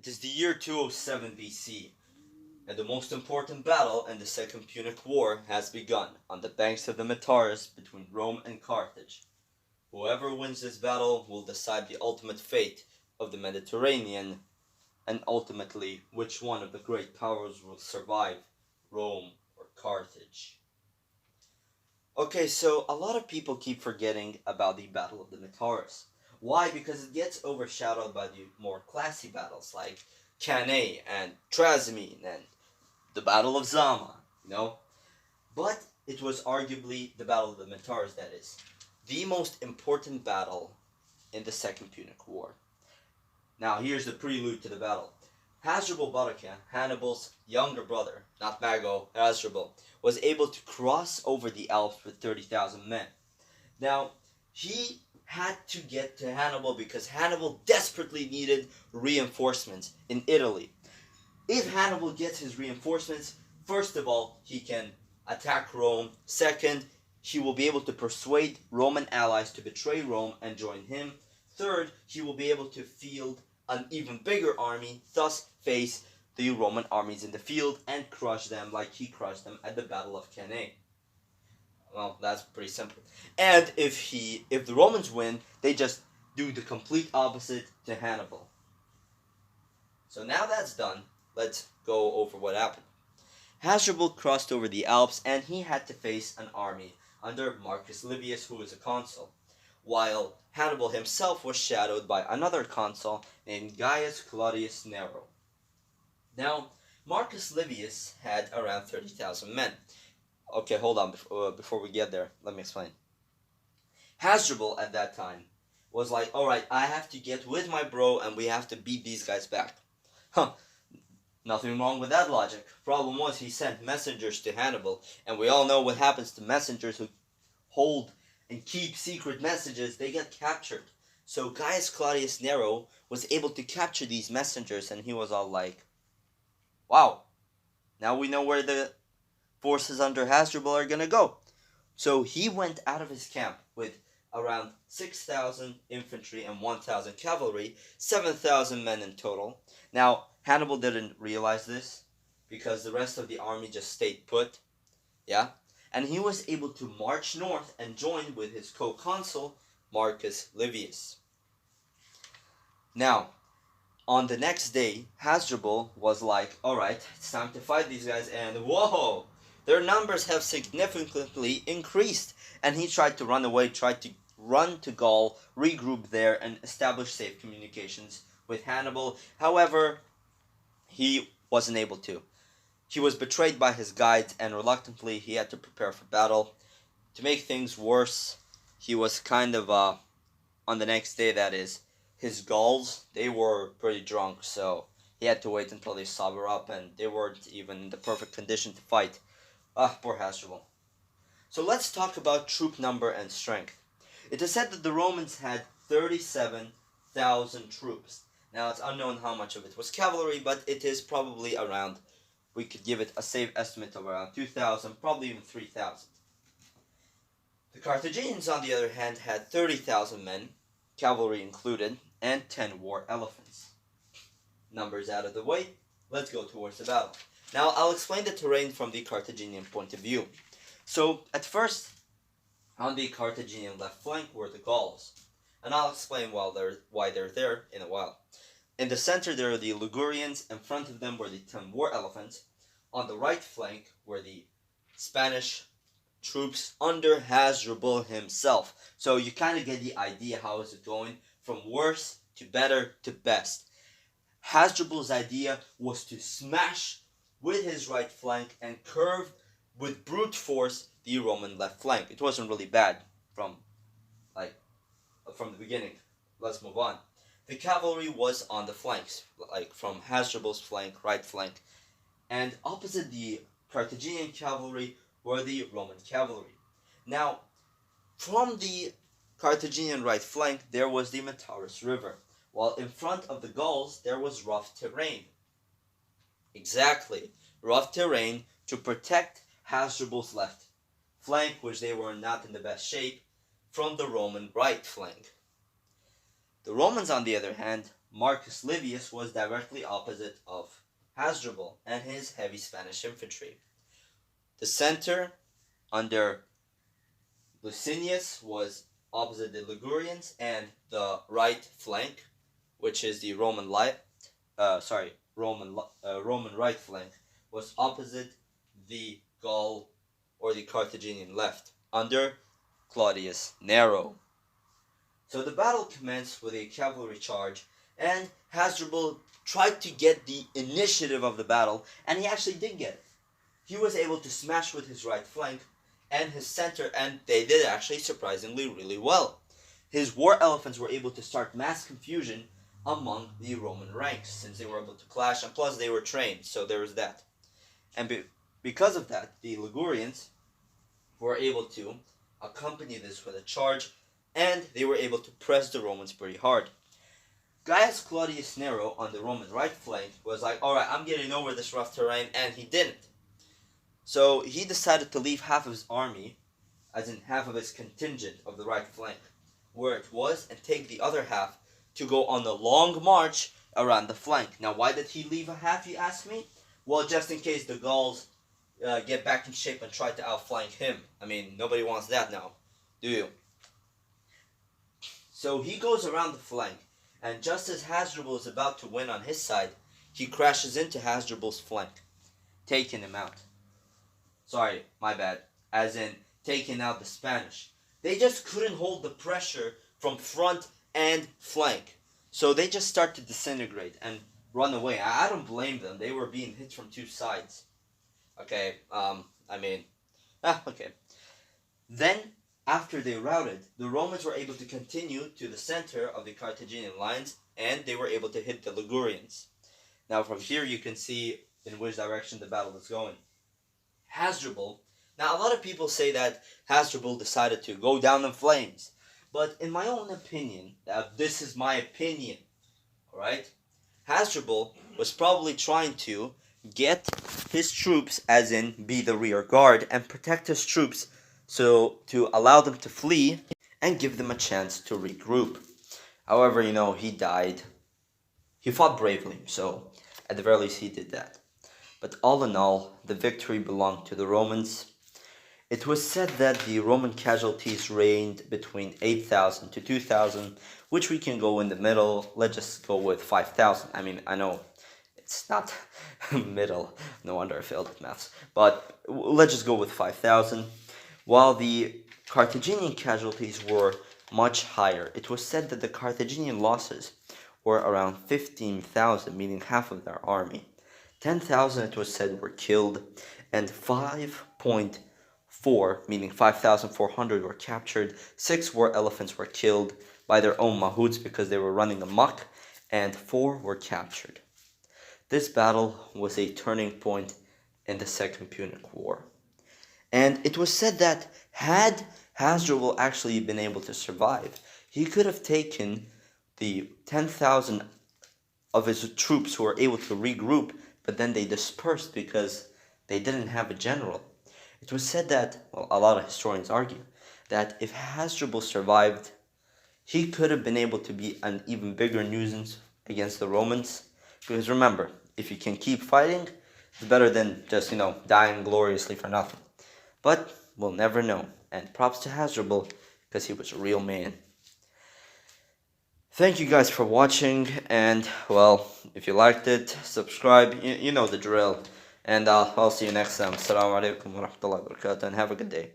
It is the year 207 B.C., and the most important battle in the Second Punic War has begun on the banks of the Metaurus between Rome and Carthage. Whoever wins this battle will decide the ultimate fate of the Mediterranean, and ultimately which one of the great powers will survive, Rome or Carthage. Okay, so a lot of people keep forgetting about the Battle of the Metaurus. Why? Because it gets overshadowed by the more classy battles like Cannae and Trasimene and the Battle of Zama, you know? But it was arguably the Battle of the Metaurus that is the most important battle in the Second Punic War. Now, here's the prelude to the battle. Hasdrubal Barca, Hannibal's younger brother, not Mago, Hasdrubal, was able to cross over the Alps with 30,000 men. Now, he had to get to Hannibal because Hannibal desperately needed reinforcements in Italy. If Hannibal gets his reinforcements, first of all, he can attack Rome. Second, he will be able to persuade Roman allies to betray Rome and join him. Third, he will be able to field an even bigger army, thus face the Roman armies in the field and crush them like he crushed them at the Battle of Cannae. Well, that's pretty simple. And if the Romans win, they just do the complete opposite to Hannibal. So now that's done, let's go over what happened. Hasdrubal crossed over the Alps and he had to face an army under Marcus Livius, who was a consul, while Hannibal himself was shadowed by another consul named Gaius Claudius Nero. Now, Marcus Livius had around 30,000 men. Okay, hold on, before we get there, let me explain. Hasdrubal at that time was like, alright, I have to get with my bro and we have to beat these guys back. Nothing wrong with that logic. Problem was he sent messengers to Hannibal, and we all know what happens to messengers who hold and keep secret messages. They get captured. So Gaius Claudius Nero was able to capture these messengers, and he was all like, wow, now we know where the forces under Hasdrubal are going to go. So he went out of his camp with around 6,000 infantry and 1,000 cavalry, 7,000 men in total. Now, Hannibal didn't realize this because the rest of the army just stayed put, yeah? And he was able to march north and join with his co-consul, Marcus Livius. Now, on the next day, Hasdrubal was like, alright, it's time to fight these guys, and whoa! Their numbers have significantly increased. And he tried to run away, tried to run to Gaul, regroup there, and establish safe communications with Hannibal. However, he wasn't able to. He was betrayed by his guides, and reluctantly he had to prepare for battle. To make things worse, he was kind of, on the next day that is, his Gauls, they were pretty drunk, so he had to wait until they sober up, and they weren't even in the perfect condition to fight. Poor Hasdrubal. So let's talk about troop number and strength. It is said that the Romans had 37,000 troops. Now, it's unknown how much of it was cavalry, but it is probably around, we could give it a safe estimate of around 2,000, probably even 3,000. The Carthaginians, on the other hand, had 30,000 men, cavalry included, and 10 war elephants. Numbers out of the way, let's go towards the battle. Now, I'll explain the terrain from the Carthaginian point of view. So, at first, on the Carthaginian left flank were the Gauls, and I'll explain why they're there in a while. In the center, there are the Ligurians. In front of them were the 10 war elephants. On the right flank were the Spanish troops under Hasdrubal himself. So you kind of get the idea how is it going from worse to better to best. Hasdrubal's idea was to smash with his right flank and curve with brute force the Roman left flank. It wasn't really bad from the beginning. Let's move on. The cavalry was on the flanks, like from Hasdrubal's flank, right flank. And opposite the Carthaginian cavalry were the Roman cavalry. Now, from the Carthaginian right flank, there was the Metaurus River, while in front of the Gauls, there was rough terrain. Exactly, rough terrain to protect Hasdrubal's left flank, which they were not in the best shape, from the Roman right flank. The Romans, on the other hand, Marcus Livius was directly opposite of Hasdrubal and his heavy Spanish infantry. The center under Licinius was opposite the Ligurians, and the right flank, which is the Roman right flank, was opposite the Gaul or the Carthaginian left under Claudius Nero. So the battle commenced with a cavalry charge, and Hasdrubal tried to get the initiative of the battle, and he actually did get it. He was able to smash with his right flank and his center, and they did actually surprisingly really well. His war elephants were able to start mass confusion among the Roman ranks, since they were able to clash, and plus they were trained, so there was that. And because of that, the Ligurians were able to accompany this with a charge, and they were able to press the Romans pretty hard. Gaius Claudius Nero on the Roman right flank was like, alright, I'm getting over this rough terrain, and he didn't. So he decided to leave half of his army, as in half of his contingent of the right flank, where it was, and take the other half to go on a long march around the flank. Now, why did he leave a half, you ask me? Well, just in case the Gauls get back in shape and try to outflank him. I mean, nobody wants that now, do you? So he goes around the flank, and just as Hasdrubal is about to win on his side, he crashes into Hasdrubal's flank, taking him out. Sorry, my bad. As in, taking out the Spanish. They just couldn't hold the pressure from front and flank. So they just start to disintegrate and run away. I don't blame them. They were being hit from two sides. Okay, okay. Then, after they routed, the Romans were able to continue to the center of the Carthaginian lines, and they were able to hit the Ligurians. Now, from here you can see in which direction the battle is going. Hasdrubal. Now, a lot of people say that Hasdrubal decided to go down in flames. But in my own opinion, now this is my opinion, alright? Hasdrubal was probably trying to get his troops, as in be the rear guard, and protect his troops, so to allow them to flee and give them a chance to regroup. However, he died. He fought bravely, so at the very least he did that. But all in all, the victory belonged to the Romans. It was said that the Roman casualties ranged between 8,000 to 2,000, which we can go in the middle. Let's just go with 5,000. I mean, I know it's not middle. No wonder I failed at maths. But let's just go with 5,000. While the Carthaginian casualties were much higher. It was said that the Carthaginian losses were around 15,000, meaning half of their army. 10,000, it was said, were killed, and 5.4, meaning 5,400, were captured. 6 war elephants were killed by their own mahouts because they were running amok, and 4 were captured. This battle was a turning point in the Second Punic War. And it was said that had Hasdrubal actually been able to survive, he could have taken the 10,000 of his troops who were able to regroup, but then they dispersed because they didn't have a general. It was said that, well, a lot of historians argue, that if Hasdrubal survived, he could have been able to be an even bigger nuisance against the Romans. Because remember, if you can keep fighting, it's better than just, dying gloriously for nothing. But we'll never know. And props to Hasdrubal, because he was a real man. Thank you guys for watching, and, well, if you liked it, subscribe, you know the drill. And I'll see you next time. Assalamu alaikum wa rahmatullahi wa barakatuh, and have a good day.